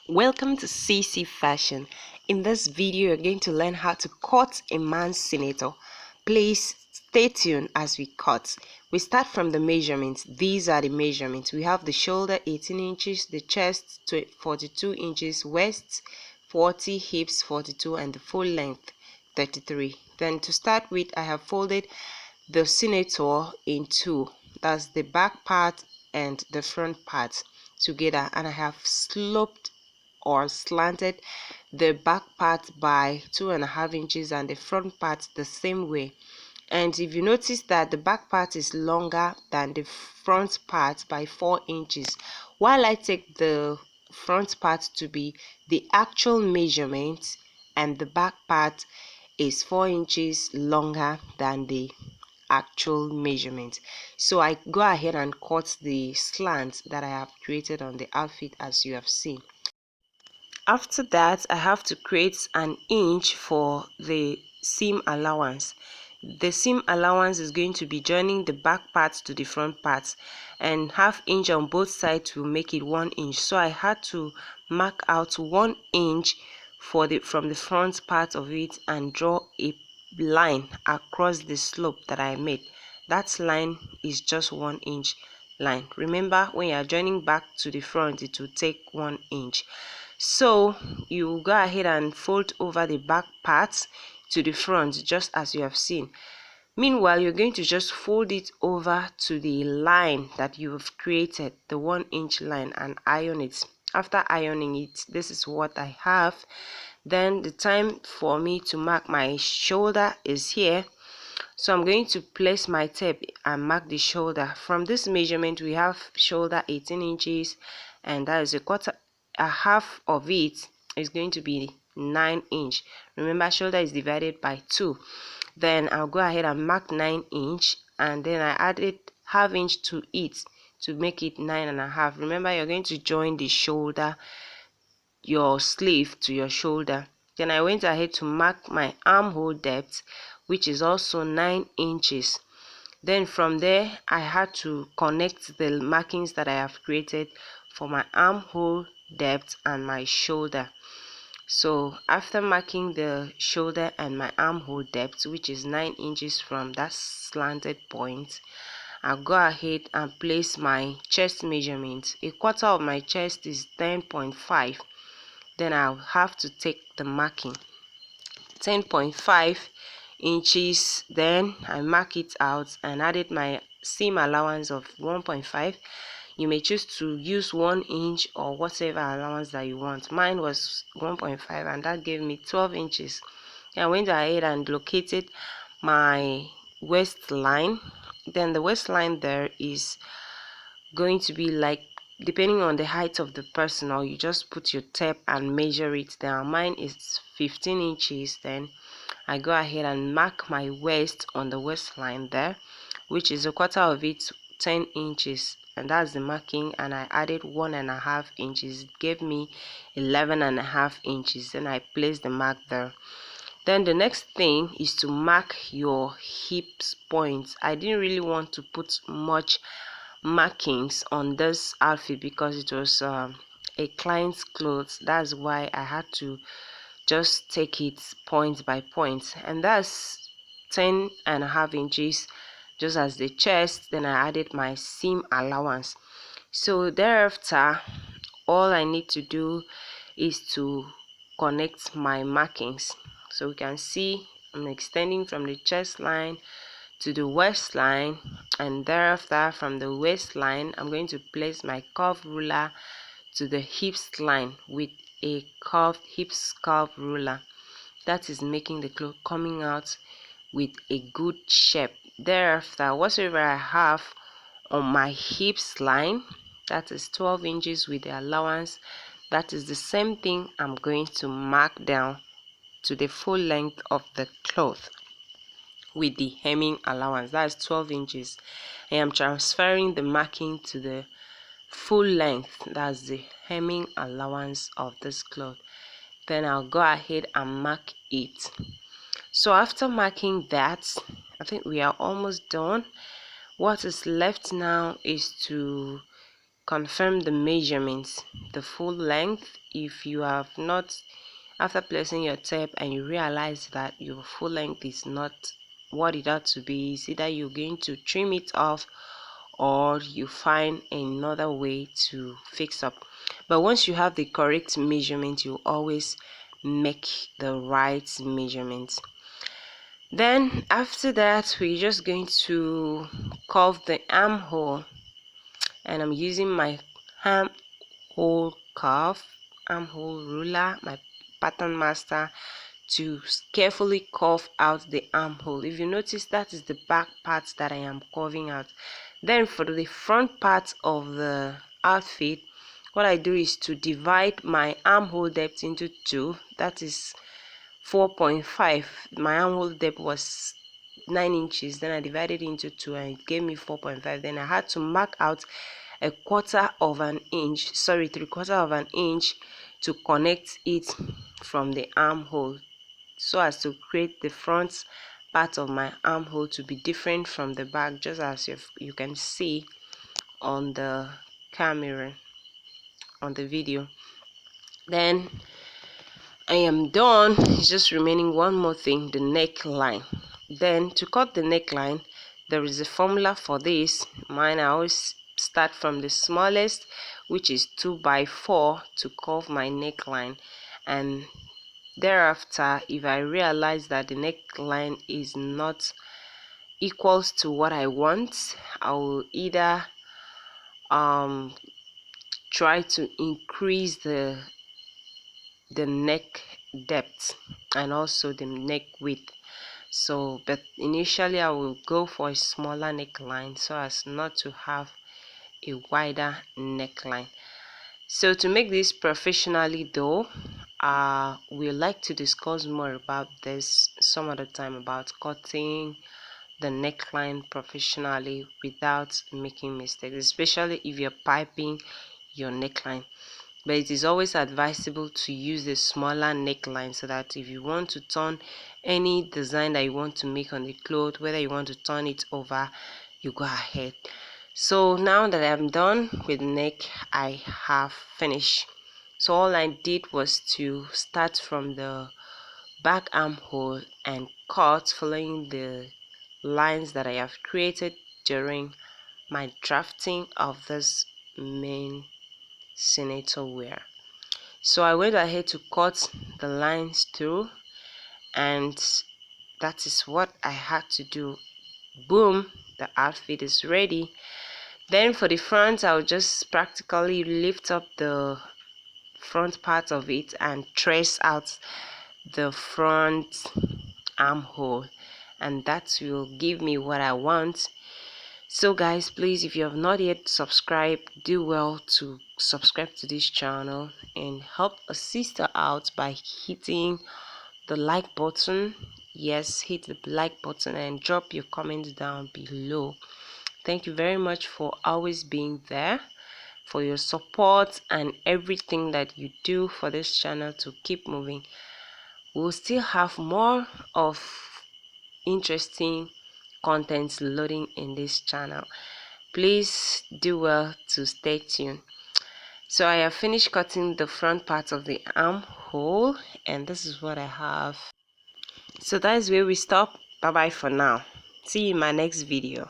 Welcome to CC Fashion. In this video, you're going to learn how to cut a man's senator. Please stay tuned as we cut. We start from the measurements. These are the measurements. We have the shoulder 18 inches, the chest 42 inches, waist 40, hips 42, and the full length 33. Then to start with, I have folded the senator in two. That's the back part and the front part together, and I have sloped or slanted the back part by 2.5 inches and the front part the same way. And if you notice that the back part is longer than the front part by 4 inches, while I take the front part to be the actual measurement and the back part is 4 inches longer than the actual measurement. So I go ahead and cut the slant that I have created on the outfit, as you have seen. After that, I have to create an inch for the seam allowance. The seam allowance is going to be joining the back part to the front part, and ½ inch on both sides will make it 1 inch. So I had to mark out 1 inch from the front part of it and draw a line across the slope that I made. That line is just 1 inch line. Remember, when you are joining back to the front, it will take 1 inch. So you go ahead and fold over the back part to the front, just as you have seen. Meanwhile, you're going to just fold it over to the line that you have created, the 1 inch line, and iron it. After ironing it, this is what I have. Then the time for me to mark my shoulder is here. So I'm going to place my tape and mark the shoulder. From this measurement, we have shoulder 18 inches, and that is a half of it is going to be 9 inch. Remember, shoulder is divided by 2. Then I'll go ahead and mark 9 inch, and then I added ½ inch to it to make it 9.5. Remember, you're going to join the shoulder, your sleeve to your shoulder. Then I went ahead to mark my armhole depth, which is also 9 inches. Then from there, I had to connect the markings that I have created for my armhole depth and my shoulder. So after marking the shoulder and my armhole depth, which is 9 inches from that slanted point, I'll go ahead and place my chest measurement. A quarter of my chest is 10.5. Then I'll have to take the marking 10.5 inches. Then I mark it out and added my seam allowance of 1.5. You may choose to use 1 inch or whatever allowance that you want. Mine was 1.5, and that gave me 12 inches. I went ahead and located my waistline. Then the waistline there is going to be like, depending on the height of the person, or you just put your tape and measure it. Then mine is 15 inches. Then I go ahead and mark my waist on the waistline there, which is a quarter of it, 10 inches, and that's the marking. And I added 1.5 inches. It gave me 11.5 inches. Then I placed the mark there. Then the next thing is to mark your hips points. I didn't really want to put much markings on this outfit because it was a client's clothes. That's why I had to just take it point by point, and that's 10.5 inches, just as the chest. Then I added my seam allowance. So thereafter, all I need to do is to connect my markings. So we can see I'm extending from the chest line to the waistline, and thereafter from the waistline I'm going to place my curve ruler to the hips line with a curved hips curve ruler. That is making the cloth coming out with a good shape. Thereafter, whatever I have on my hips line, that is 12 inches with the allowance, that is the same thing I'm going to mark down to the full length of the cloth with the hemming allowance. That's 12 inches. I am transferring the marking to the full length, that's the hemming allowance of this cloth. Then I'll go ahead and mark it. So after marking that, I think we are almost done. What is left now is to confirm the measurements, the full length. If you have not, after placing your tape and you realize that your full length is not what it ought to be, it's either you're going to trim it off or you find another way to fix up. But once you have the correct measurement, you always make the right measurement. Then after that, we're just going to curve the armhole, and I'm using my armhole ruler, my pattern master, to carefully curve out the armhole. If you notice, that is the back part that I am curving out. Then for the front part of the outfit, what I do is to divide my armhole depth into two. That is 4.5. My armhole depth was 9 inches, then I divided into two and it gave me 4.5. Then I had to mark out a 3/4 of an inch to connect it from the armhole, so as to create the front part of my armhole to be different from the back, just as you can see on the camera, on the video. Then I am done. It's just remaining one more thing, the neckline. Then to cut the neckline, there is a formula for this. Mine, I always start from the smallest, which is 2x4, to curve my neckline, and thereafter, if I realize that the neckline is not equals to what I want, I will either try to increase the neck depth and also the neck width. So, but initially I will go for a smaller neckline so as not to have a wider neckline. So to make this professionally though, we like to discuss more about this some other time, about cutting the neckline professionally without making mistakes, especially if you're piping your neckline. But it is always advisable to use a smaller neckline, so that if you want to turn any design that you want to make on the cloth, whether you want to turn it over, you go ahead. So now that I'm done with neck, I have finished. So all I did was to start from the back armhole and cut, following the lines that I have created during my drafting of this main senator wear. So I went ahead to cut the lines through, and that is what I had to do. Boom, the outfit is ready. Then for the front, I'll just practically lift up the front part of it and trace out the front armhole, and that will give me what I want. So guys, please, if you have not yet subscribed, do well to subscribe to this channel and help a sister out by hitting the like button. Yes, hit the like button and drop your comments down below. Thank you very much for always being there, for your support and everything that you do for this channel to keep moving. We'll still have more of interesting contents loading in this channel. Please do well to stay tuned. So I have finished cutting the front part of the armhole, and this is what I have. So that is where we stop. Bye bye for now. See you in my next video.